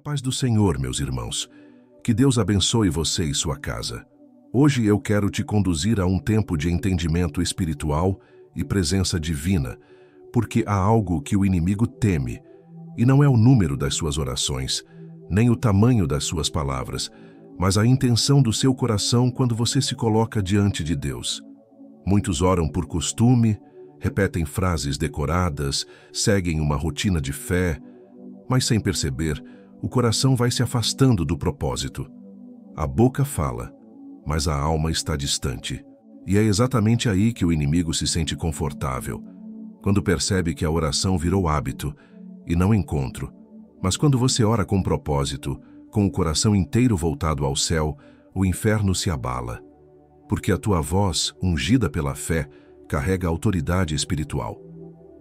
paz do Senhor, meus irmãos. Que Deus abençoe você e sua casa. Hoje eu quero te conduzir a um tempo de entendimento espiritual e presença divina, porque há algo que o inimigo teme, e não é o número das suas orações, nem o tamanho das suas palavras, mas a intenção do seu coração quando você se coloca diante de Deus. Muitos oram por costume, repetem frases decoradas, seguem uma rotina de fé, mas sem perceber, o coração vai se afastando do propósito. A boca fala, mas a alma está distante. E é exatamente aí que o inimigo se sente confortável, quando percebe que a oração virou hábito e não encontro. Mas quando você ora com propósito, com o coração inteiro voltado ao céu, o inferno se abala, porque a tua voz, ungida pela fé, carrega autoridade espiritual.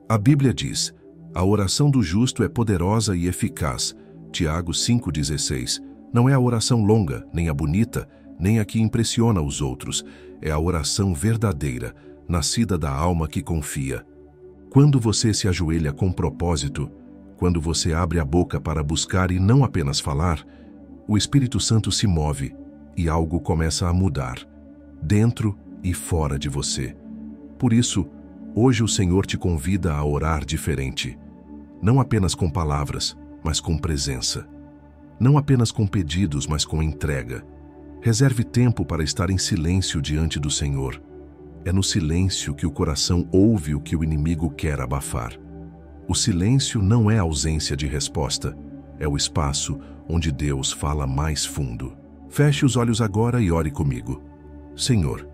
A Bíblia diz: a oração do justo é poderosa e eficaz. Tiago 5,16. Não é a oração longa, nem a bonita, nem a que impressiona os outros. É a oração verdadeira, nascida da alma que confia. Quando você se ajoelha com propósito, quando você abre a boca para buscar e não apenas falar, o Espírito Santo se move e algo começa a mudar, dentro e fora de você. Por isso, hoje o Senhor te convida a orar diferente. Não apenas com palavras, mas com presença. Não apenas com pedidos, mas com entrega. Reserve tempo para estar em silêncio diante do Senhor. É no silêncio que o coração ouve o que o inimigo quer abafar. O silêncio não é ausência de resposta, é o espaço onde Deus fala mais fundo. Feche os olhos agora e ore comigo. Senhor,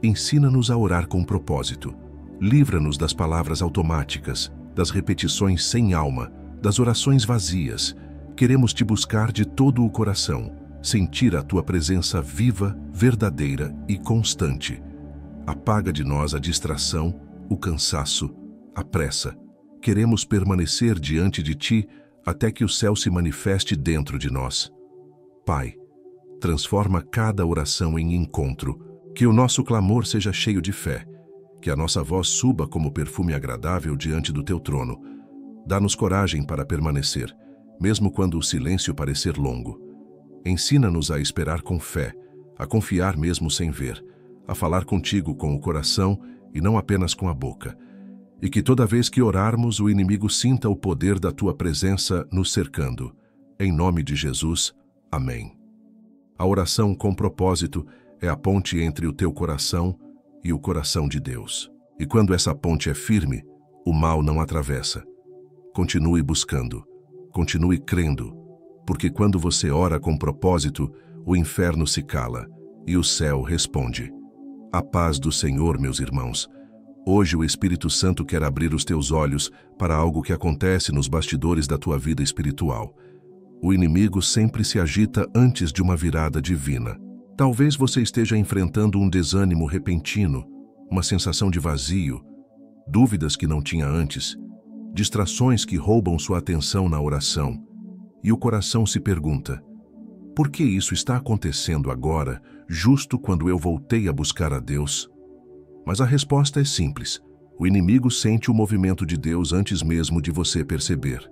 ensina-nos a orar com propósito. Livra-nos das palavras automáticas, das repetições sem alma, das orações vazias. Queremos te buscar de todo o coração, sentir a tua presença viva, verdadeira e constante. Apaga de nós a distração, o cansaço, a pressa. Queremos permanecer diante de ti até que o céu se manifeste dentro de nós. Pai, transforma cada oração em encontro, que o nosso clamor seja cheio de fé, que a nossa voz suba como perfume agradável diante do teu trono. Dá-nos coragem para permanecer, mesmo quando o silêncio parecer longo. Ensina-nos a esperar com fé, a confiar mesmo sem ver, a falar contigo com o coração e não apenas com a boca. E que toda vez que orarmos, o inimigo sinta o poder da tua presença nos cercando. Em nome de Jesus, amém. A oração com propósito é a ponte entre o teu coração e o coração de Deus. E quando essa ponte é firme, o mal não atravessa. Continue buscando, continue crendo, porque quando você ora com propósito, o inferno se cala e o céu responde. A paz do Senhor, meus irmãos. Hoje o Espírito Santo quer abrir os teus olhos para algo que acontece nos bastidores da tua vida espiritual. O inimigo sempre se agita antes de uma virada divina. Talvez você esteja enfrentando um desânimo repentino, uma sensação de vazio, dúvidas que não tinha antes, distrações que roubam sua atenção na oração. E o coração se pergunta: por que isso está acontecendo agora, justo quando eu voltei a buscar a Deus? Mas a resposta é simples. O inimigo sente o movimento de Deus antes mesmo de você perceber.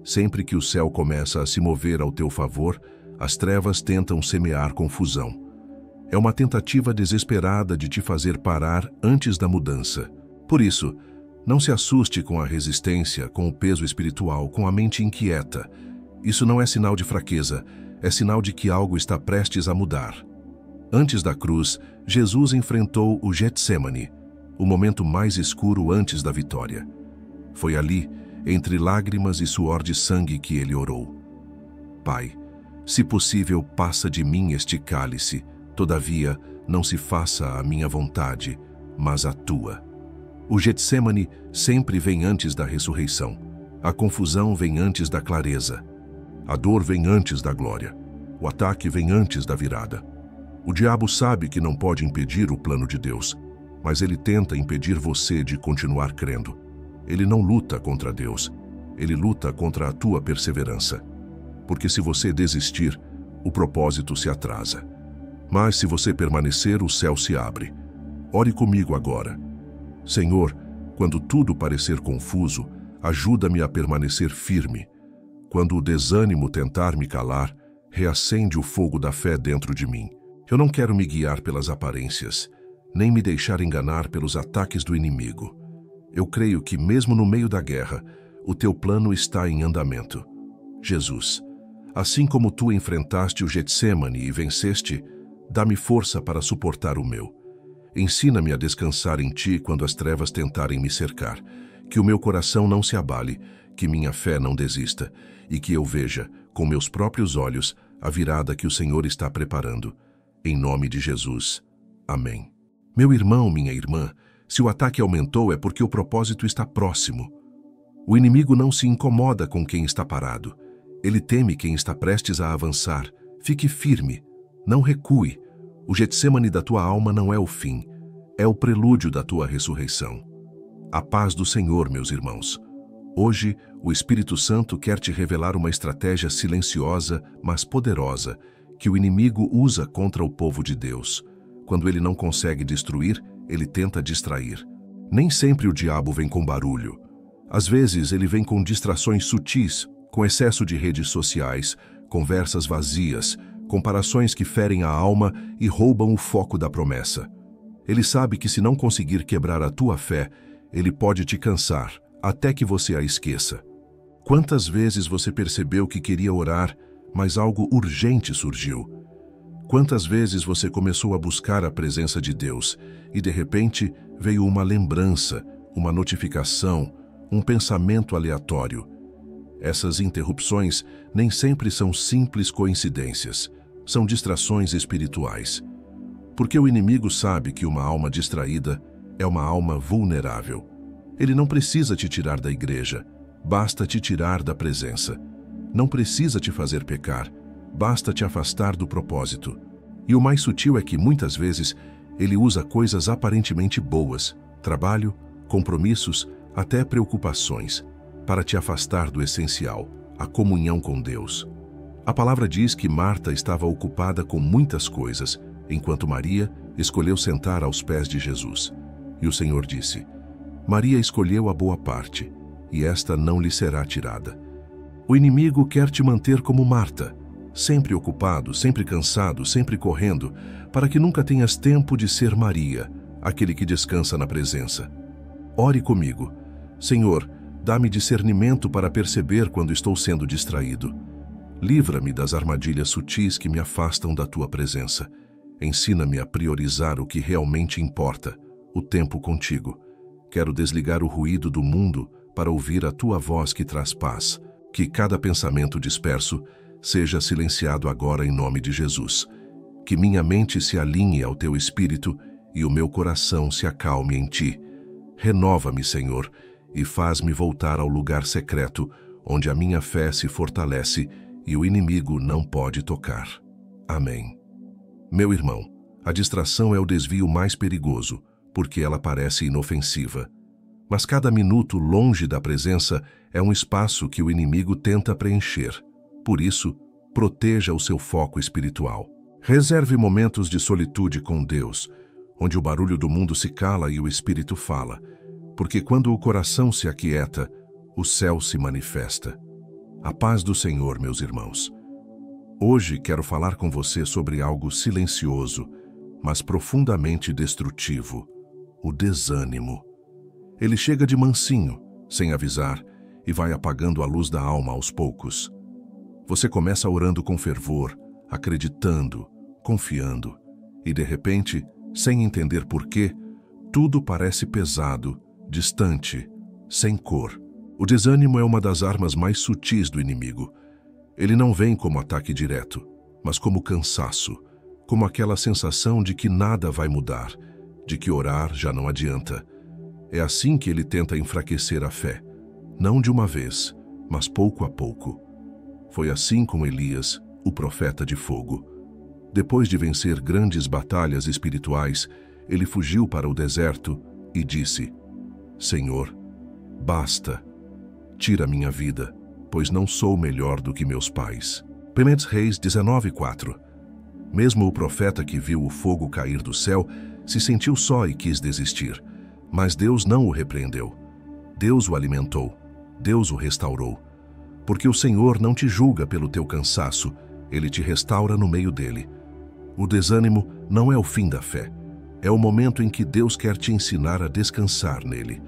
Sempre que o céu começa a se mover ao teu favor, as trevas tentam semear confusão. É uma tentativa desesperada de te fazer parar antes da mudança. Por isso, não se assuste com a resistência, com o peso espiritual, com a mente inquieta. Isso não é sinal de fraqueza, é sinal de que algo está prestes a mudar. Antes da cruz, Jesus enfrentou o Getsêmani, o momento mais escuro antes da vitória. Foi ali, entre lágrimas e suor de sangue, que ele orou. Pai, se possível, passa de mim este cálice, todavia, não se faça a minha vontade, mas a tua. O Getsêmani sempre vem antes da ressurreição. A confusão vem antes da clareza. A dor vem antes da glória. O ataque vem antes da virada. O diabo sabe que não pode impedir o plano de Deus, mas ele tenta impedir você de continuar crendo. Ele não luta contra Deus, ele luta contra a tua perseverança. Porque se você desistir, o propósito se atrasa. Mas se você permanecer, o céu se abre. Ore comigo agora. Senhor, quando tudo parecer confuso, ajuda-me a permanecer firme. Quando o desânimo tentar me calar, reacende o fogo da fé dentro de mim. Eu não quero me guiar pelas aparências, nem me deixar enganar pelos ataques do inimigo. Eu creio que, mesmo no meio da guerra, o teu plano está em andamento. Jesus, assim como tu enfrentaste o Getsêmani e venceste, dá-me força para suportar o meu. Ensina-me a descansar em ti quando as trevas tentarem me cercar, que o meu coração não se abale, que minha fé não desista, e que eu veja, com meus próprios olhos, a virada que o Senhor está preparando. Em nome de Jesus. Amém. Meu irmão, minha irmã, se o ataque aumentou é porque o propósito está próximo. O inimigo não se incomoda com quem está parado. Ele teme quem está prestes a avançar. Fique firme. Não recue. O Getsêmani da tua alma não é o fim. É o prelúdio da tua ressurreição. A paz do Senhor, meus irmãos. Hoje, o Espírito Santo quer te revelar uma estratégia silenciosa, mas poderosa, que o inimigo usa contra o povo de Deus. Quando ele não consegue destruir, ele tenta distrair. Nem sempre o diabo vem com barulho. Às vezes, ele vem com distrações sutis, com excesso de redes sociais, conversas vazias, comparações que ferem a alma e roubam o foco da promessa. Ele sabe que se não conseguir quebrar a tua fé, ele pode te cansar, até que você a esqueça. Quantas vezes você percebeu que queria orar, mas algo urgente surgiu? Quantas vezes você começou a buscar a presença de Deus e, de repente, veio uma lembrança, uma notificação, um pensamento aleatório? Essas interrupções nem sempre são simples coincidências, são distrações espirituais. Porque o inimigo sabe que uma alma distraída é uma alma vulnerável. Ele não precisa te tirar da igreja, basta te tirar da presença. Não precisa te fazer pecar, basta te afastar do propósito. E o mais sutil é que, muitas vezes, ele usa coisas aparentemente boas, trabalho, compromissos, até preocupações, para te afastar do essencial, a comunhão com Deus. A palavra diz que Marta estava ocupada com muitas coisas, enquanto Maria escolheu sentar aos pés de Jesus. E o Senhor disse: Maria escolheu a boa parte, e esta não lhe será tirada. O inimigo quer te manter como Marta, sempre ocupado, sempre cansado, sempre correndo, para que nunca tenhas tempo de ser Maria, aquele que descansa na presença. Ore comigo. Senhor, dá-me discernimento para perceber quando estou sendo distraído. Livra-me das armadilhas sutis que me afastam da tua presença. Ensina-me a priorizar o que realmente importa, o tempo contigo. Quero desligar o ruído do mundo para ouvir a tua voz que traz paz. Que cada pensamento disperso seja silenciado agora em nome de Jesus. Que minha mente se alinhe ao teu espírito e o meu coração se acalme em ti. Renova-me, Senhor, e faz-me voltar ao lugar secreto, onde a minha fé se fortalece e o inimigo não pode tocar. Amém. Meu irmão, a distração é o desvio mais perigoso, porque ela parece inofensiva. Mas cada minuto longe da presença é um espaço que o inimigo tenta preencher. Por isso, proteja o seu foco espiritual. Reserve momentos de solitude com Deus, onde o barulho do mundo se cala e o Espírito fala, porque quando o coração se aquieta, o céu se manifesta. A paz do Senhor, meus irmãos. Hoje quero falar com você sobre algo silencioso, mas profundamente destrutivo: o desânimo. Ele chega de mansinho, sem avisar, e vai apagando a luz da alma aos poucos. Você começa orando com fervor, acreditando, confiando, e de repente, sem entender porquê, tudo parece pesado, distante, sem cor. O desânimo é uma das armas mais sutis do inimigo. Ele não vem como ataque direto, mas como cansaço, como aquela sensação de que nada vai mudar, de que orar já não adianta. É assim que ele tenta enfraquecer a fé, não de uma vez, mas pouco a pouco. Foi assim com Elias, o profeta de fogo. Depois de vencer grandes batalhas espirituais, ele fugiu para o deserto e disse: Senhor, basta, tira minha vida, pois não sou melhor do que meus pais. 1 Reis 19:4. Mesmo o profeta que viu o fogo cair do céu se sentiu só e quis desistir. Mas Deus não o repreendeu. Deus o alimentou. Deus o restaurou. porque o Senhor não te julga pelo teu cansaço, Ele te restaura no meio dele. O desânimo não é o fim da fé. É o momento em que Deus quer te ensinar a descansar nele.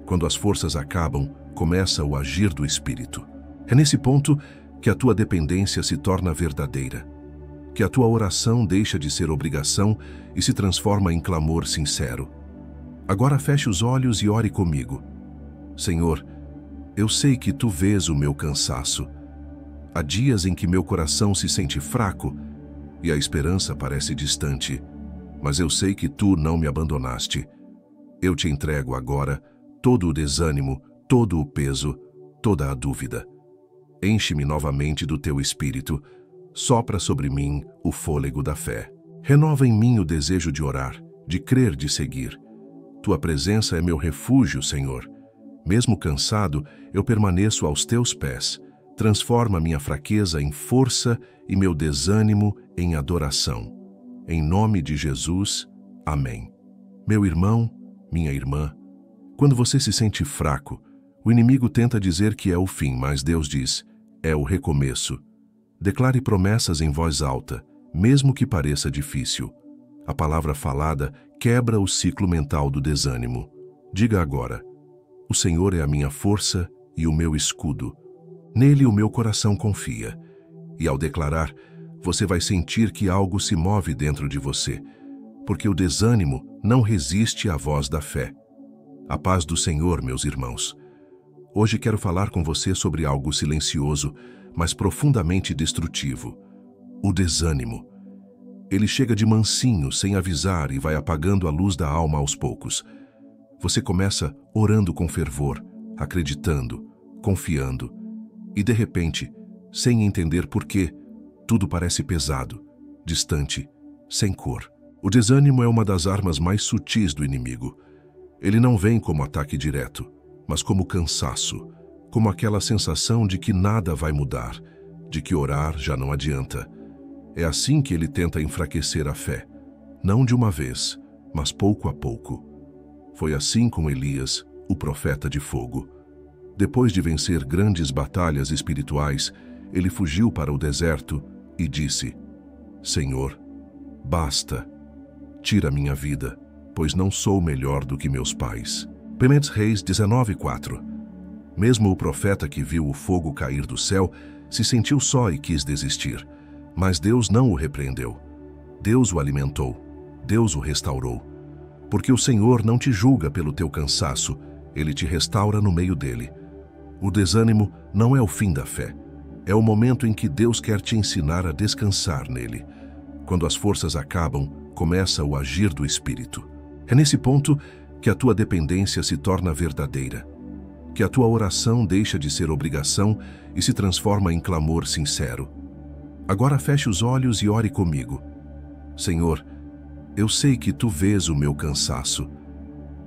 Quando as forças acabam, começa o agir do Espírito. É nesse ponto que a tua dependência se torna verdadeira, que a tua oração deixa de ser obrigação e se transforma em clamor sincero. Agora feche os olhos e ore comigo. Senhor, eu sei que Tu vês o meu cansaço. Há dias em que meu coração se sente fraco e a esperança parece distante, mas eu sei que Tu não me abandonaste. Eu te entrego agora todo o desânimo, todo o peso, toda a dúvida. Enche-me novamente do Teu Espírito, sopra sobre mim o fôlego da fé. Renova em mim o desejo de orar, de crer, de seguir. Tua presença é meu refúgio, Senhor. Mesmo cansado, eu permaneço aos Teus pés. Transforma minha fraqueza em força e meu desânimo em adoração. Em nome de Jesus, amém. Meu irmão, minha irmã, quando você se sente fraco, o inimigo tenta dizer que é o fim, mas Deus diz, é o recomeço. Declare promessas em voz alta, mesmo que pareça difícil. A palavra falada quebra o ciclo mental do desânimo. Diga agora, o Senhor é a minha força e o meu escudo. Nele o meu coração confia. E ao declarar, você vai sentir que algo se move dentro de você, porque o desânimo não resiste à voz da fé. A paz do Senhor, meus irmãos. Hoje quero falar com você sobre algo silencioso, mas profundamente destrutivo. O desânimo. Ele chega de mansinho, sem avisar, e vai apagando a luz da alma aos poucos. Você começa orando com fervor, acreditando, confiando, e de repente, sem entender por quê, tudo parece pesado, distante, sem cor. O desânimo é uma das armas mais sutis do inimigo. Ele não vem como ataque direto, mas como cansaço, como aquela sensação de que nada vai mudar, de que orar já não adianta. É assim que ele tenta enfraquecer a fé, não de uma vez, mas pouco a pouco. Foi assim com Elias, o profeta de fogo. Depois de vencer grandes batalhas espirituais, ele fugiu para o deserto e disse, Senhor, basta, tira minha vida, pois não sou melhor do que meus pais. 1 Reis 19:4. Mesmo o profeta que viu o fogo cair do céu se sentiu só e quis desistir, mas Deus não o repreendeu. Deus o alimentou, Deus o restaurou. Porque o Senhor não te julga pelo teu cansaço, Ele te restaura no meio dele. O desânimo não é o fim da fé. É o momento em que Deus quer te ensinar a descansar nele. Quando as forças acabam, começa o agir do Espírito. É nesse ponto que a tua dependência se torna verdadeira, que a tua oração deixa de ser obrigação e se transforma em clamor sincero. Agora feche os olhos e ore comigo. Senhor, eu sei que Tu vês o meu cansaço.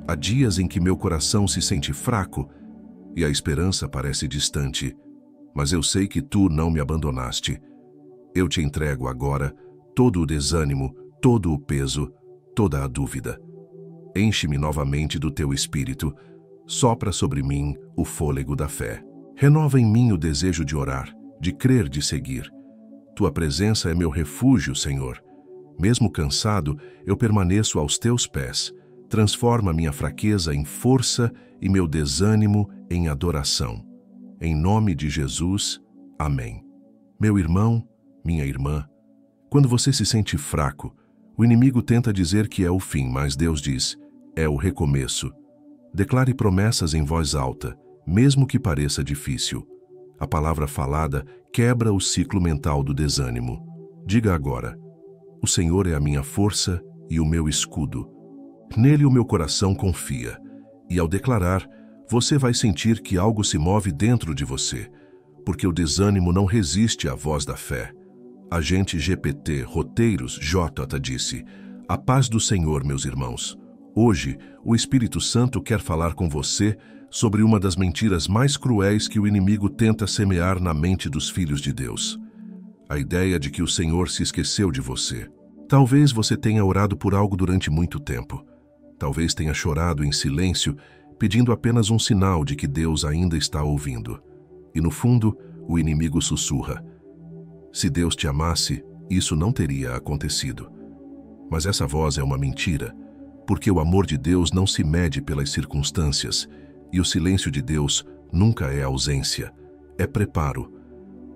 Há dias em que meu coração se sente fraco e a esperança parece distante, mas eu sei que Tu não me abandonaste. Eu te entrego agora todo o desânimo, todo o peso, toda a dúvida. Enche-me novamente do Teu Espírito, sopra sobre mim o fôlego da fé. Renova em mim o desejo de orar, de crer, de seguir. Tua presença é meu refúgio, Senhor. Mesmo cansado, eu permaneço aos Teus pés. Transforma minha fraqueza em força e meu desânimo em adoração. Em nome de Jesus, amém. Meu irmão, minha irmã, quando você se sente fraco, o inimigo tenta dizer que é o fim, mas Deus diz, é o recomeço. Declare promessas em voz alta, mesmo que pareça difícil. A palavra falada quebra o ciclo mental do desânimo. Diga agora, o Senhor é a minha força e o meu escudo. Nele o meu coração confia. E ao declarar, você vai sentir que algo se move dentro de você, porque o desânimo não resiste à voz da fé. Agente GPT Roteiros J. disse, a paz do Senhor, meus irmãos. Hoje, o Espírito Santo quer falar com você sobre uma das mentiras mais cruéis que o inimigo tenta semear na mente dos filhos de Deus. A ideia de que o Senhor se esqueceu de você. Talvez você tenha orado por algo durante muito tempo. Talvez tenha chorado em silêncio, pedindo apenas um sinal de que Deus ainda está ouvindo. E no fundo, o inimigo sussurra: se Deus te amasse, isso não teria acontecido. Mas essa voz é uma mentira, porque o amor de Deus não se mede pelas circunstâncias, e o silêncio de Deus nunca é ausência, é preparo.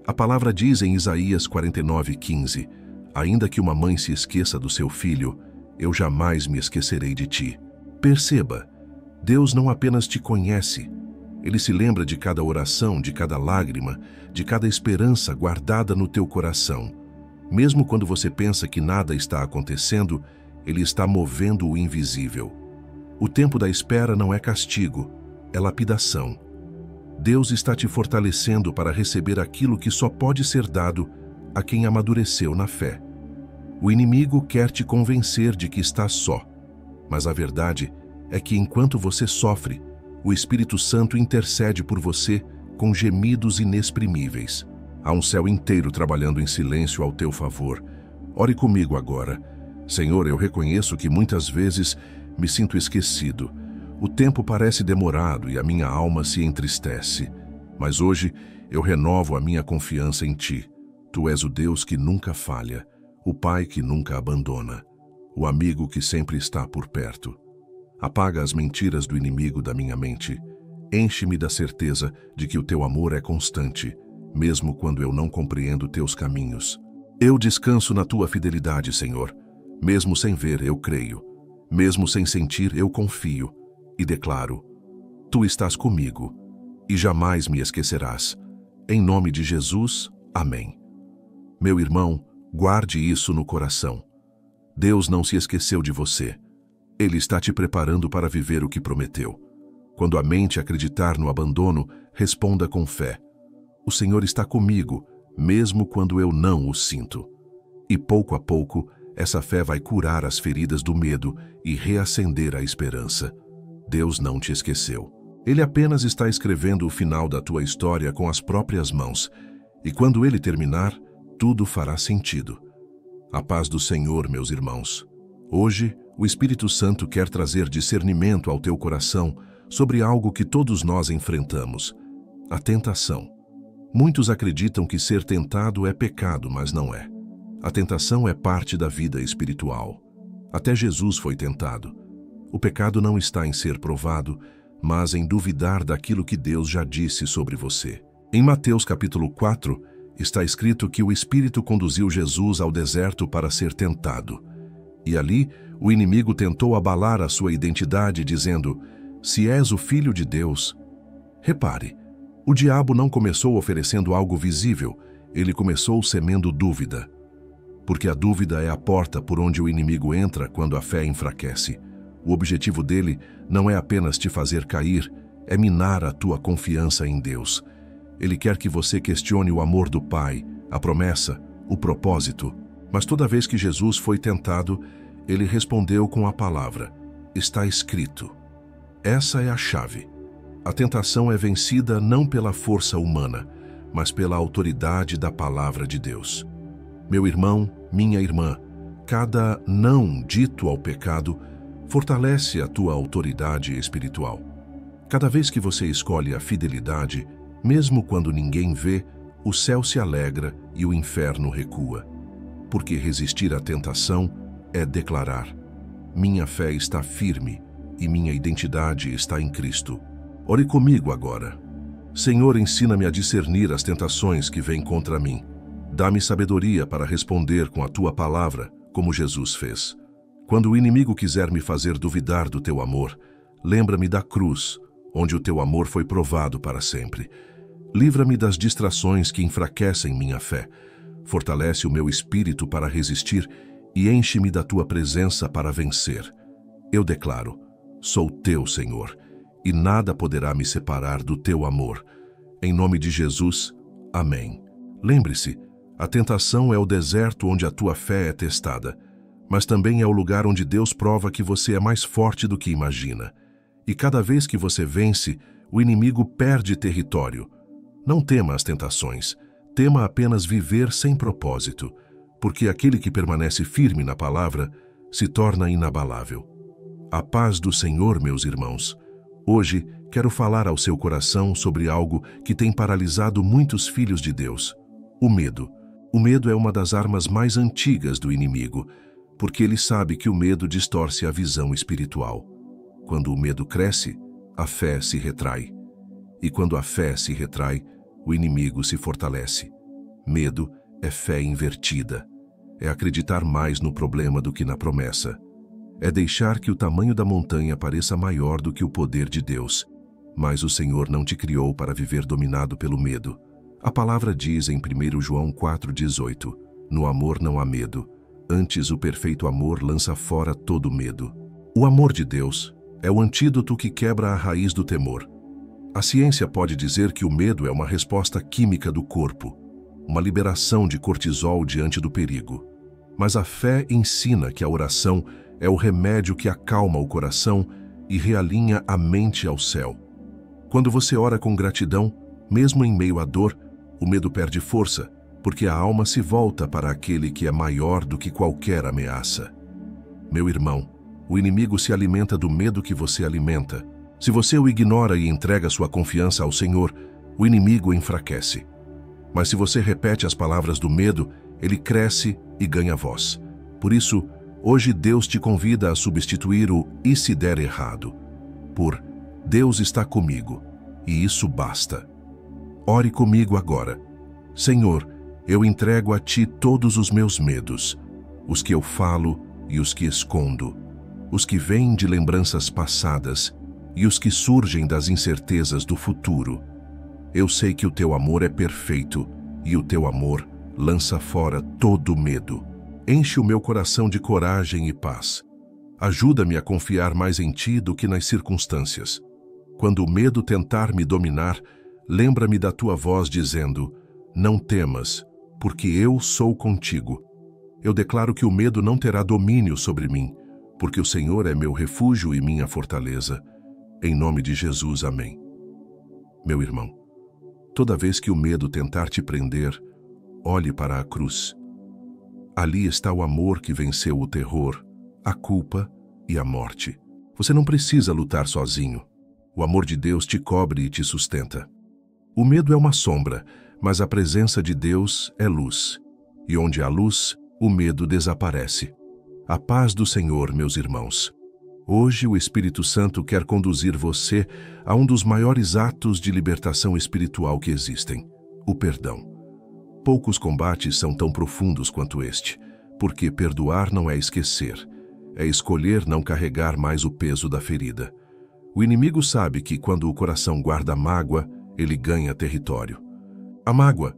A palavra diz em Isaías 49:15: ainda que uma mãe se esqueça do seu filho, eu jamais me esquecerei de ti. Perceba, Deus não apenas te conhece, Ele se lembra de cada oração, de cada lágrima, de cada esperança guardada no teu coração. Mesmo quando você pensa que nada está acontecendo, Ele está movendo o invisível. O tempo da espera não é castigo, é lapidação. Deus está te fortalecendo para receber aquilo que só pode ser dado a quem amadureceu na fé. O inimigo quer te convencer de que está só, mas a verdade é que enquanto você sofre, o Espírito Santo intercede por você com gemidos inexprimíveis. Há um céu inteiro trabalhando em silêncio ao teu favor. Ore comigo agora. Senhor, eu reconheço que muitas vezes me sinto esquecido. O tempo parece demorado e a minha alma se entristece. Mas hoje eu renovo a minha confiança em Ti. Tu és o Deus que nunca falha, o Pai que nunca abandona, o amigo que sempre está por perto. Apaga as mentiras do inimigo da minha mente. Enche-me da certeza de que o Teu amor é constante, mesmo quando eu não compreendo Teus caminhos. Eu descanso na Tua fidelidade, Senhor. Mesmo sem ver, eu creio. Mesmo sem sentir, eu confio. E declaro: Tu estás comigo, e jamais me esquecerás. Em nome de Jesus, amém. Meu irmão, guarde isso no coração. Deus não se esqueceu de você. Ele está te preparando para viver o que prometeu. Quando a mente acreditar no abandono, responda com fé: o Senhor está comigo, mesmo quando eu não o sinto. E pouco a pouco, essa fé vai curar as feridas do medo e reacender a esperança. Deus não te esqueceu. Ele apenas está escrevendo o final da tua história com as próprias mãos. E quando ele terminar, tudo fará sentido. A paz do Senhor, meus irmãos. Hoje, o Espírito Santo quer trazer discernimento ao teu coração sobre algo que todos nós enfrentamos: a tentação. Muitos acreditam que ser tentado é pecado, mas não é. A tentação é parte da vida espiritual. Até Jesus foi tentado. O pecado não está em ser provado, mas em duvidar daquilo que Deus já disse sobre você. Em Mateus capítulo 4, está escrito que o Espírito conduziu Jesus ao deserto para ser tentado. E ali, o inimigo tentou abalar a sua identidade, dizendo: se és o Filho de Deus. Repare, o diabo não começou oferecendo algo visível, ele começou semendo dúvida. Porque a dúvida é a porta por onde o inimigo entra quando a fé enfraquece. O objetivo dele não é apenas te fazer cair, é minar a tua confiança em Deus. Ele quer que você questione o amor do Pai, a promessa, o propósito. Mas toda vez que Jesus foi tentado, ele respondeu com a palavra: está escrito. Essa é a chave. A tentação é vencida não pela força humana, mas pela autoridade da palavra de Deus. Meu irmão, minha irmã, cada não dito ao pecado fortalece a tua autoridade espiritual. Cada vez que você escolhe a fidelidade, mesmo quando ninguém vê, o céu se alegra e o inferno recua. Porque resistir à tentação é declarar: minha fé está firme e minha identidade está em Cristo. Ore comigo agora. Senhor, ensina-me a discernir as tentações que vêm contra mim. Dá-me sabedoria para responder com a tua palavra, como Jesus fez. Quando o inimigo quiser me fazer duvidar do teu amor, lembra-me da cruz, onde o teu amor foi provado para sempre. Livra-me das distrações que enfraquecem minha fé. Fortalece o meu espírito para resistir e enche-me da tua presença para vencer. Eu declaro: sou teu, Senhor, e nada poderá me separar do teu amor. Em nome de Jesus, amém. Lembre-se, a tentação é o deserto onde a tua fé é testada, mas também é o lugar onde Deus prova que você é mais forte do que imagina. E cada vez que você vence, o inimigo perde território. Não tema as tentações, tema apenas viver sem propósito, porque aquele que permanece firme na palavra se torna inabalável. A paz do Senhor, meus irmãos. Hoje, quero falar ao seu coração sobre algo que tem paralisado muitos filhos de Deus: o medo. O medo é uma das armas mais antigas do inimigo, porque ele sabe que o medo distorce a visão espiritual. Quando o medo cresce, a fé se retrai. E quando a fé se retrai, o inimigo se fortalece. Medo é fé invertida. É acreditar mais no problema do que na promessa. É deixar que o tamanho da montanha pareça maior do que o poder de Deus. Mas o Senhor não te criou para viver dominado pelo medo. A palavra diz em 1 João 4,18: no amor não há medo, antes o perfeito amor lança fora todo medo. O amor de Deus é o antídoto que quebra a raiz do temor. A ciência pode dizer que o medo é uma resposta química do corpo, uma liberação de cortisol diante do perigo. Mas a fé ensina que a oração é o remédio que acalma o coração e realinha a mente ao céu. Quando você ora com gratidão, mesmo em meio à dor, o medo perde força, porque a alma se volta para aquele que é maior do que qualquer ameaça. Meu irmão, o inimigo se alimenta do medo que você alimenta. Se você o ignora e entrega sua confiança ao Senhor, o inimigo enfraquece. Mas se você repete as palavras do medo, ele cresce e ganha voz. Por isso, hoje Deus te convida a substituir o "e se der errado" por "Deus está comigo", e isso basta. Ore comigo agora. Senhor, eu entrego a Ti todos os meus medos, os que eu falo e os que escondo, os que vêm de lembranças passadas e os que surgem das incertezas do futuro. Eu sei que o Teu amor é perfeito e o Teu amor lança fora todo medo. Enche o meu coração de coragem e paz. Ajuda-me a confiar mais em Ti do que nas circunstâncias. Quando o medo tentar me dominar, lembra-me da Tua voz dizendo: não temas, porque eu sou contigo. Eu declaro que o medo não terá domínio sobre mim, porque o Senhor é meu refúgio e minha fortaleza. Em nome de Jesus, amém. Meu irmão, toda vez que o medo tentar te prender, olhe para a cruz. Ali está o amor que venceu o terror, a culpa e a morte. Você não precisa lutar sozinho. O amor de Deus te cobre e te sustenta. O medo é uma sombra, mas a presença de Deus é luz. E onde há luz, o medo desaparece. A paz do Senhor, meus irmãos. Hoje o Espírito Santo quer conduzir você a um dos maiores atos de libertação espiritual que existem: o perdão. Poucos combates são tão profundos quanto este, porque perdoar não é esquecer, é escolher não carregar mais o peso da ferida. O inimigo sabe que quando o coração guarda mágoa, ele ganha território. A mágoa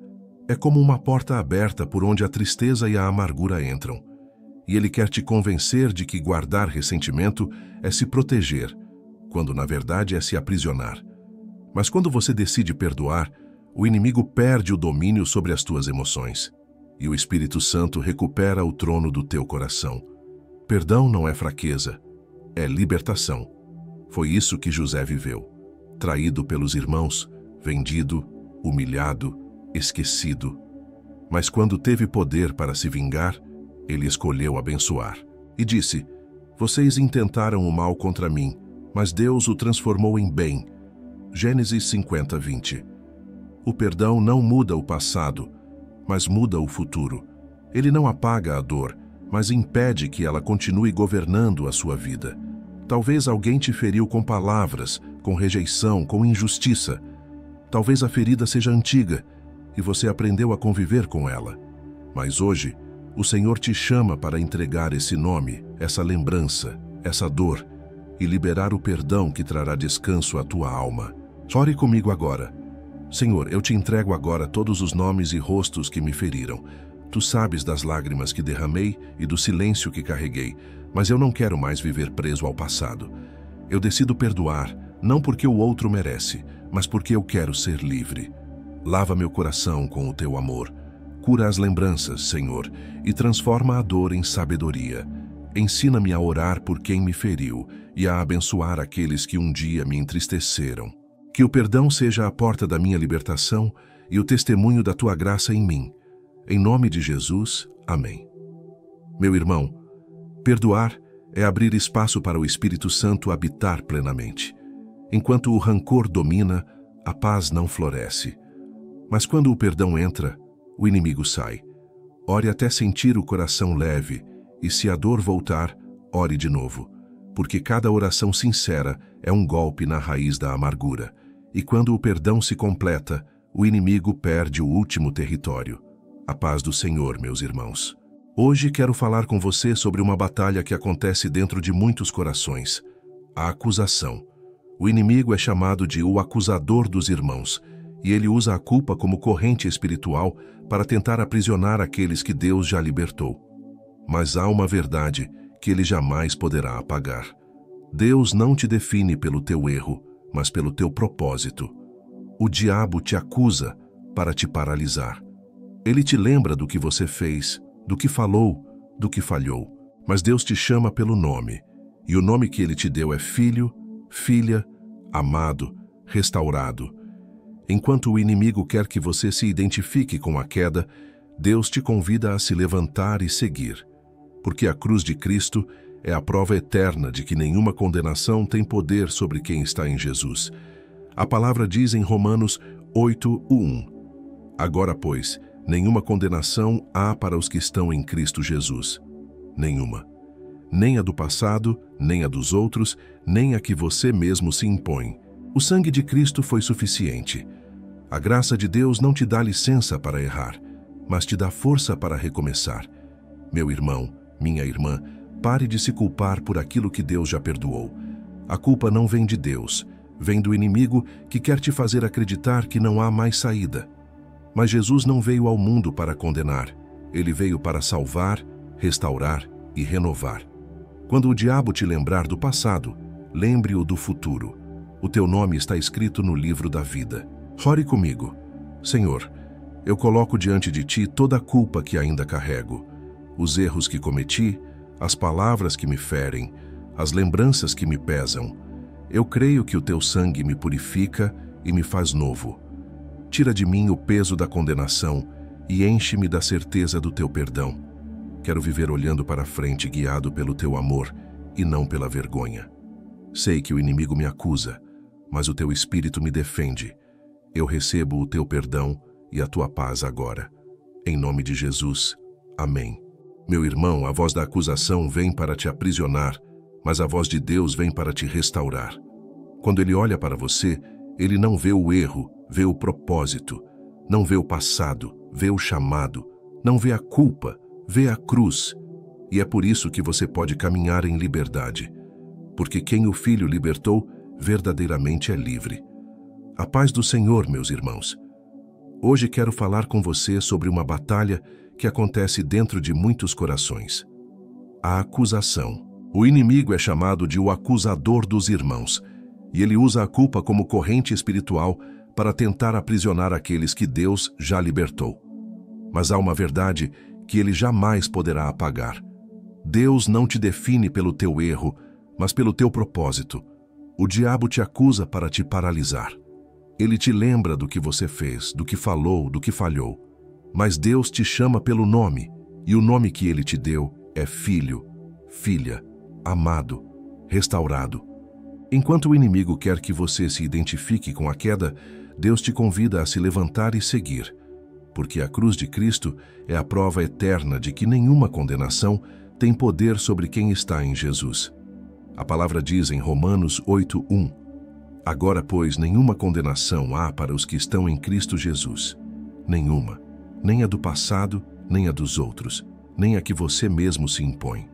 é como uma porta aberta por onde a tristeza e a amargura entram. E ele quer te convencer de que guardar ressentimento é se proteger, quando na verdade é se aprisionar. Mas quando você decide perdoar, o inimigo perde o domínio sobre as tuas emoções, e o Espírito Santo recupera o trono do teu coração. Perdão não é fraqueza, é libertação. Foi isso que José viveu. Traído pelos irmãos, vendido, humilhado, esquecido. Mas quando teve poder para se vingar, ele escolheu abençoar. E disse: vocês intentaram o mal contra mim, mas Deus o transformou em bem. Gênesis 50:20. O perdão não muda o passado, mas muda o futuro. Ele não apaga a dor, mas impede que ela continue governando a sua vida. Talvez alguém te feriu com palavras, com rejeição, com injustiça. Talvez a ferida seja antiga e você aprendeu a conviver com ela. Mas hoje, o Senhor te chama para entregar esse nome, essa lembrança, essa dor e liberar o perdão que trará descanso à tua alma. Ore comigo agora. Senhor, eu te entrego agora todos os nomes e rostos que me feriram. Tu sabes das lágrimas que derramei e do silêncio que carreguei, mas eu não quero mais viver preso ao passado. Eu decido perdoar, não porque o outro merece, mas porque eu quero ser livre. Lava meu coração com o teu amor. Cura as lembranças, Senhor, e transforma a dor em sabedoria. Ensina-me a orar por quem me feriu e a abençoar aqueles que um dia me entristeceram. Que o perdão seja a porta da minha libertação e o testemunho da tua graça em mim. Em nome de Jesus, amém. Meu irmão, perdoar é abrir espaço para o Espírito Santo habitar plenamente. Enquanto o rancor domina, a paz não floresce. Mas quando o perdão entra, o inimigo sai. Ore até sentir o coração leve, e se a dor voltar, ore de novo, porque cada oração sincera é um golpe na raiz da amargura. E quando o perdão se completa, o inimigo perde o último território. A paz do Senhor, meus irmãos. Hoje quero falar com você sobre uma batalha que acontece dentro de muitos corações: a acusação. O inimigo é chamado de o acusador dos irmãos, e ele usa a culpa como corrente espiritual para tentar aprisionar aqueles que Deus já libertou. Mas há uma verdade que ele jamais poderá apagar. Deus não te define pelo teu erro, mas pelo teu propósito. O diabo te acusa para te paralisar. Ele te lembra do que você fez, do que falou, do que falhou. Mas Deus te chama pelo nome, e o nome que ele te deu é filho, filha, amado, restaurado. Enquanto o inimigo quer que você se identifique com a queda, Deus te convida a se levantar e seguir. Porque a cruz de Cristo é a prova eterna de que nenhuma condenação tem poder sobre quem está em Jesus. A palavra diz em Romanos 8:1: Agora, pois, nenhuma condenação há para os que estão em Cristo Jesus. Nenhuma. Nem a do passado, nem a dos outros, nem a que você mesmo se impõe. O sangue de Cristo foi suficiente. A graça de Deus não te dá licença para errar, mas te dá força para recomeçar. Meu irmão, minha irmã, pare de se culpar por aquilo que Deus já perdoou. A culpa não vem de Deus, vem do inimigo que quer te fazer acreditar que não há mais saída. Mas Jesus não veio ao mundo para condenar. Ele veio para salvar, restaurar e renovar. Quando o diabo te lembrar do passado, lembre-o do futuro. O teu nome está escrito no livro da vida. Ore comigo. Senhor, eu coloco diante de ti toda a culpa que ainda carrego, os erros que cometi, as palavras que me ferem, as lembranças que me pesam. Eu creio que o teu sangue me purifica e me faz novo. Tira de mim o peso da condenação e enche-me da certeza do teu perdão. Quero viver olhando para frente, guiado pelo teu amor e não pela vergonha. Sei que o inimigo me acusa, mas o teu Espírito me defende. Eu recebo o teu perdão e a tua paz agora. Em nome de Jesus. Amém. Meu irmão, a voz da acusação vem para te aprisionar, mas a voz de Deus vem para te restaurar. Quando ele olha para você, ele não vê o erro, vê o propósito. Não vê o passado, vê o chamado. Não vê a culpa, vê a cruz. E é por isso que você pode caminhar em liberdade. Porque quem o Filho libertou, verdadeiramente é livre. A paz do Senhor, meus irmãos. Hoje quero falar com você sobre uma batalha que acontece dentro de muitos corações. A acusação. O inimigo é chamado de o acusador dos irmãos, e ele usa a culpa como corrente espiritual para tentar aprisionar aqueles que Deus já libertou. Mas há uma verdade que ele jamais poderá apagar. Deus não te define pelo teu erro, mas pelo teu propósito. O diabo te acusa para te paralisar. Ele te lembra do que você fez, do que falou, do que falhou. Mas Deus te chama pelo nome, e o nome que ele te deu é filho, filha, amado, restaurado. Enquanto o inimigo quer que você se identifique com a queda, Deus te convida a se levantar e seguir, porque a cruz de Cristo é a prova eterna de que nenhuma condenação tem poder sobre quem está em Jesus. A palavra diz em Romanos 8:1: Agora, pois, nenhuma condenação há para os que estão em Cristo Jesus. Nenhuma. Nem a do passado, nem a dos outros, nem a que você mesmo se impõe.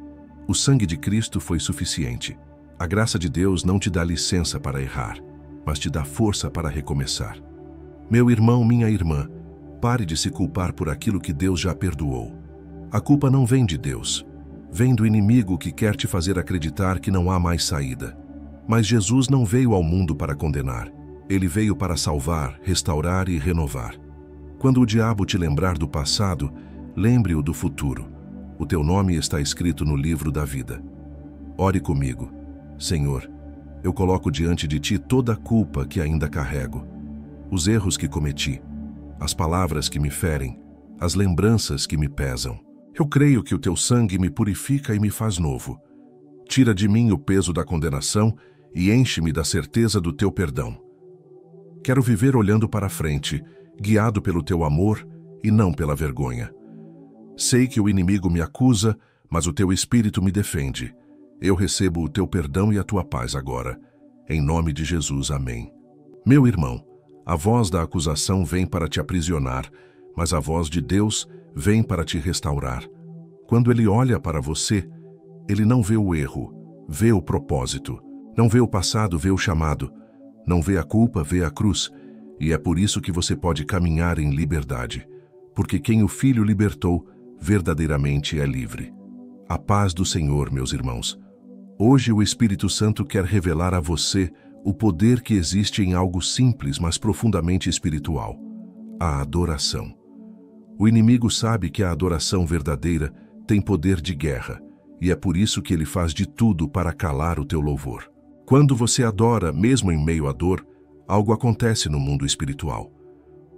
O sangue de Cristo foi suficiente. A graça de Deus não te dá licença para errar, mas te dá força para recomeçar. Meu irmão, minha irmã, pare de se culpar por aquilo que Deus já perdoou. A culpa não vem de Deus. Vem do inimigo que quer te fazer acreditar que não há mais saída. Mas Jesus não veio ao mundo para condenar. Ele veio para salvar, restaurar e renovar. Quando o diabo te lembrar do passado, lembre-o do futuro. O teu nome está escrito no livro da vida. Ore comigo. Senhor, eu coloco diante de ti toda a culpa que ainda carrego, os erros que cometi, as palavras que me ferem, as lembranças que me pesam. Eu creio que o teu sangue me purifica e me faz novo. Tira de mim o peso da condenação e enche-me da certeza do teu perdão. Quero viver olhando para a frente, guiado pelo teu amor e não pela vergonha. Sei que o inimigo me acusa, mas o teu Espírito me defende. Eu recebo o teu perdão e a tua paz agora. Em nome de Jesus, amém. Meu irmão, a voz da acusação vem para te aprisionar, mas a voz de Deus vem para te restaurar. Quando Ele olha para você, Ele não vê o erro, vê o propósito. Não vê o passado, vê o chamado. Não vê a culpa, vê a cruz. E é por isso que você pode caminhar em liberdade. Porque quem o Filho libertou, verdadeiramente é livre. A paz do Senhor, meus irmãos. Hoje o Espírito Santo quer revelar a você o poder que existe em algo simples, mas profundamente espiritual: a adoração. O inimigo sabe que a adoração verdadeira tem poder de guerra, e é por isso que ele faz de tudo para calar o teu louvor. Quando você adora, mesmo em meio à dor, algo acontece no mundo espiritual.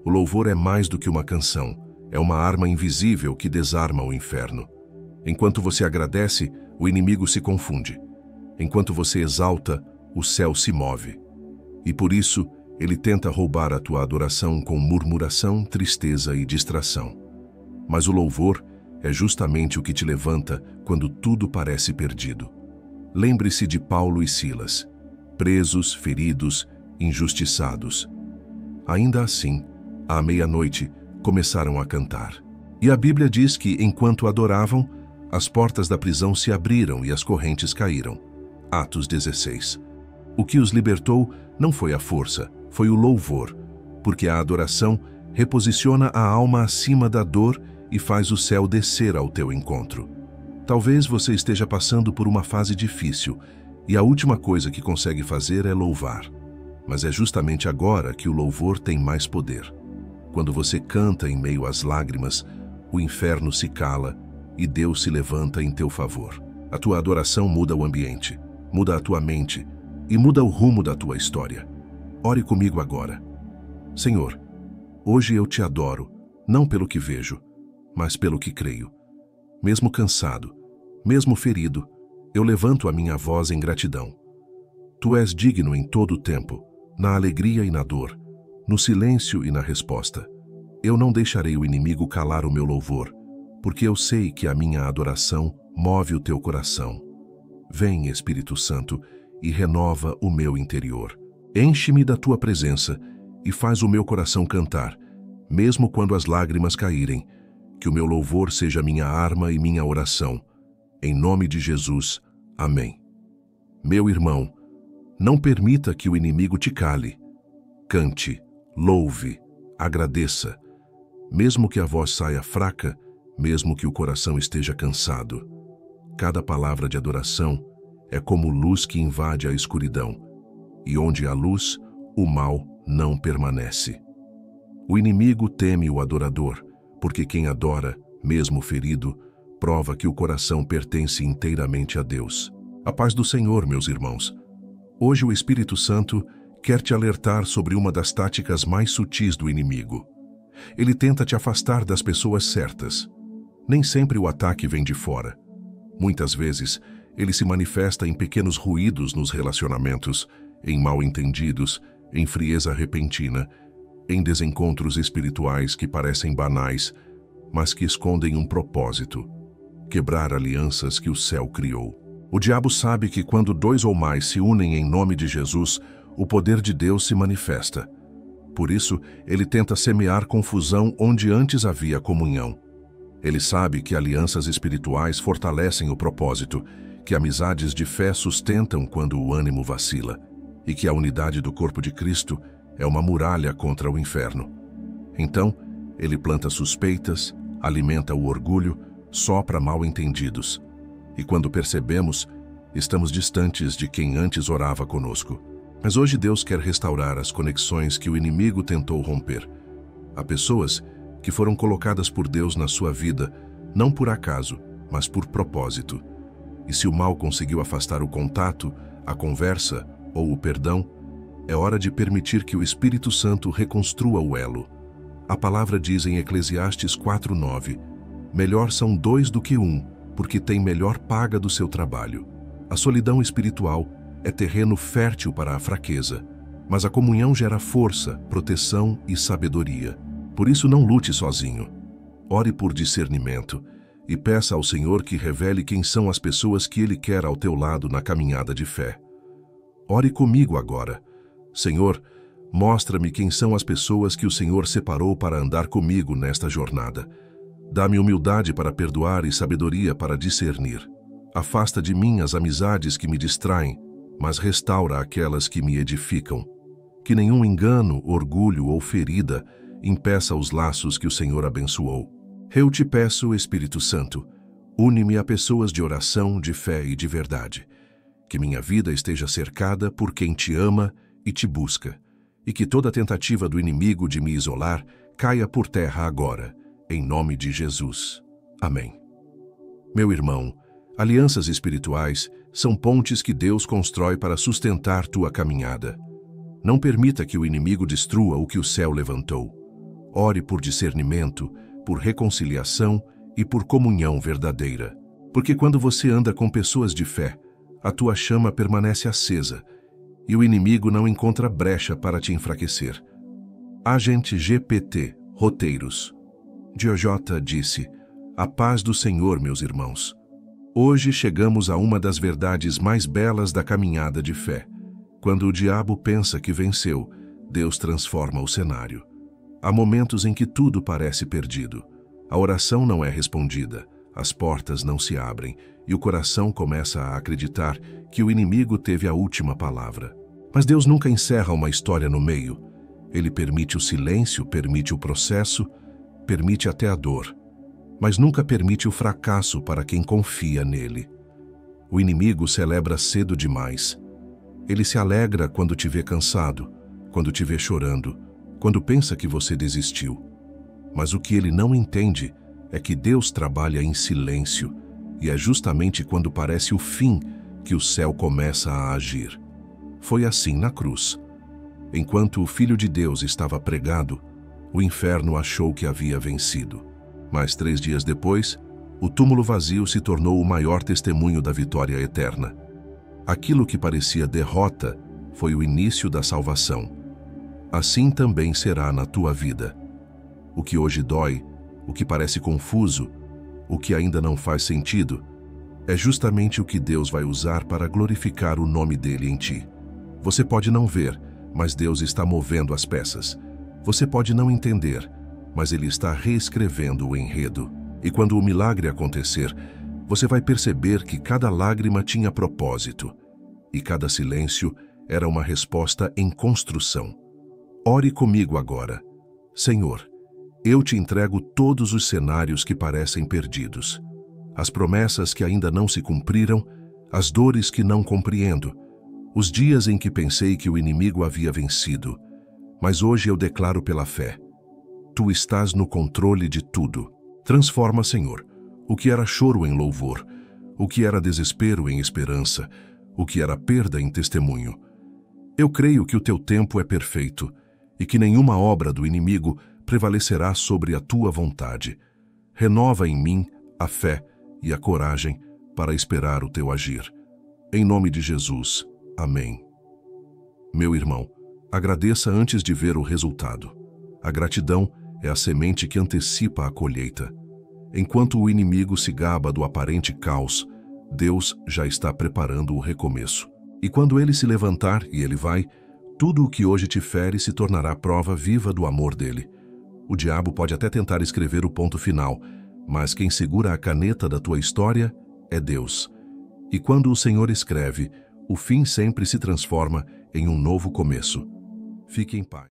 O louvor é mais do que uma canção, é uma arma invisível que desarma o inferno. Enquanto você agradece, o inimigo se confunde. Enquanto você exalta, o céu se move. E por isso, ele tenta roubar a tua adoração com murmuração, tristeza e distração. Mas o louvor é justamente o que te levanta quando tudo parece perdido. Lembre-se de Paulo e Silas, presos, feridos, injustiçados. Ainda assim, à meia-noite, começaram a cantar. E a Bíblia diz que, enquanto adoravam, as portas da prisão se abriram e as correntes caíram. Atos 16. O que os libertou não foi a força, foi o louvor, porque a adoração reposiciona a alma acima da dor e faz o céu descer ao teu encontro. Talvez você esteja passando por uma fase difícil e a última coisa que consegue fazer é louvar. Mas é justamente agora que o louvor tem mais poder. Quando você canta em meio às lágrimas, o inferno se cala e Deus se levanta em teu favor. A tua adoração muda o ambiente, muda a tua mente e muda o rumo da tua história. Ore comigo agora. Senhor, hoje eu te adoro, não pelo que vejo, mas pelo que creio. Mesmo cansado, mesmo ferido, eu levanto a minha voz em gratidão. Tu és digno em todo o tempo, na alegria e na dor, no silêncio e na resposta. Eu não deixarei o inimigo calar o meu louvor, porque eu sei que a minha adoração move o teu coração. Vem, Espírito Santo, e renova o meu interior. Enche-me da tua presença e faz o meu coração cantar, mesmo quando as lágrimas caírem. Que o meu louvor seja minha arma e minha oração. Em nome de Jesus, amém. Meu irmão, não permita que o inimigo te cale. Cante, louve, agradeça. Mesmo que a voz saia fraca, mesmo que o coração esteja cansado. Cada palavra de adoração é como luz que invade a escuridão, e onde há luz, o mal não permanece. O inimigo teme o adorador, porque quem adora, mesmo ferido, prova que o coração pertence inteiramente a Deus. A paz do Senhor, meus irmãos. Hoje o Espírito Santo quer te alertar sobre uma das táticas mais sutis do inimigo. Ele tenta te afastar das pessoas certas. Nem sempre o ataque vem de fora. Muitas vezes, ele se manifesta em pequenos ruídos nos relacionamentos, em mal-entendidos, em frieza repentina, em desencontros espirituais que parecem banais, mas que escondem um propósito: quebrar alianças que o céu criou. O diabo sabe que quando dois ou mais se unem em nome de Jesus, o poder de Deus se manifesta. Por isso, ele tenta semear confusão onde antes havia comunhão. Ele sabe que alianças espirituais fortalecem o propósito, que amizades de fé sustentam quando o ânimo vacila, e que a unidade do corpo de Cristo é uma muralha contra o inferno. Então, ele planta suspeitas, alimenta o orgulho, sopra mal-entendidos. E quando percebemos, estamos distantes de quem antes orava conosco. Mas hoje Deus quer restaurar as conexões que o inimigo tentou romper. Há pessoas que foram colocadas por Deus na sua vida, não por acaso, mas por propósito. E se o mal conseguiu afastar o contato, a conversa ou o perdão, é hora de permitir que o Espírito Santo reconstrua o elo. A palavra diz em Eclesiastes 4:9, melhor são dois do que um, porque tem melhor paga do seu trabalho. A solidão espiritual é terreno fértil para a fraqueza, mas a comunhão gera força, proteção e sabedoria. Por isso não lute sozinho. Ore por discernimento e peça ao Senhor que revele quem são as pessoas que Ele quer ao teu lado na caminhada de fé. Ore comigo agora. Senhor, mostra-me quem são as pessoas que o Senhor separou para andar comigo nesta jornada. Dá-me humildade para perdoar e sabedoria para discernir. Afasta de mim as amizades que me distraem, mas restaura aquelas que me edificam. Que nenhum engano, orgulho ou ferida impeça os laços que o Senhor abençoou. Eu te peço, Espírito Santo, une-me a pessoas de oração, de fé e de verdade. Que minha vida esteja cercada por quem te ama e te busca, e que toda tentativa do inimigo de me isolar caia por terra agora, em nome de Jesus. Amém. Meu irmão, alianças espirituais são pontes que Deus constrói para sustentar tua caminhada. Não permita que o inimigo destrua o que o céu levantou. Ore por discernimento, por reconciliação e por comunhão verdadeira. Porque quando você anda com pessoas de fé, a tua chama permanece acesa e o inimigo não encontra brecha para te enfraquecer. Agente GPT, Roteiros. Diojota disse: a paz do Senhor, meus irmãos. Hoje chegamos a uma das verdades mais belas da caminhada de fé. Quando o diabo pensa que venceu, Deus transforma o cenário. Há momentos em que tudo parece perdido. A oração não é respondida, as portas não se abrem e o coração começa a acreditar que o inimigo teve a última palavra. Mas Deus nunca encerra uma história no meio. Ele permite o silêncio, permite o processo, permite até a dor, mas nunca permite o fracasso para quem confia nele. O inimigo celebra cedo demais. Ele se alegra quando te vê cansado, quando te vê chorando, quando pensa que você desistiu. Mas o que ele não entende é que Deus trabalha em silêncio, e é justamente quando parece o fim que o céu começa a agir. Foi assim na cruz. Enquanto o Filho de Deus estava pregado, o inferno achou que havia vencido. Mas 3 dias depois, o túmulo vazio se tornou o maior testemunho da vitória eterna. Aquilo que parecia derrota foi o início da salvação. Assim também será na tua vida. O que hoje dói, o que parece confuso, o que ainda não faz sentido, é justamente o que Deus vai usar para glorificar o nome dele em ti. Você pode não ver, mas Deus está movendo as peças. Você pode não entender, mas Ele está reescrevendo o enredo. E quando o milagre acontecer, você vai perceber que cada lágrima tinha propósito, e cada silêncio era uma resposta em construção. Ore comigo agora. Senhor, eu te entrego todos os cenários que parecem perdidos, as promessas que ainda não se cumpriram, as dores que não compreendo, os dias em que pensei que o inimigo havia vencido. Mas hoje eu declaro pela fé: Tu estás no controle de tudo. Transforma, Senhor, o que era choro em louvor, o que era desespero em esperança, o que era perda em testemunho. Eu creio que o teu tempo é perfeito e que nenhuma obra do inimigo prevalecerá sobre a tua vontade. Renova em mim a fé e a coragem para esperar o teu agir. Em nome de Jesus. Amém. Meu irmão, agradeça antes de ver o resultado. A gratidão é a semente que antecipa a colheita. Enquanto o inimigo se gaba do aparente caos, Deus já está preparando o recomeço. E quando ele se levantar, e ele vai, tudo o que hoje te fere se tornará prova viva do amor dele. O diabo pode até tentar escrever o ponto final, mas quem segura a caneta da tua história é Deus. E quando o Senhor escreve, o fim sempre se transforma em um novo começo. Fique em paz.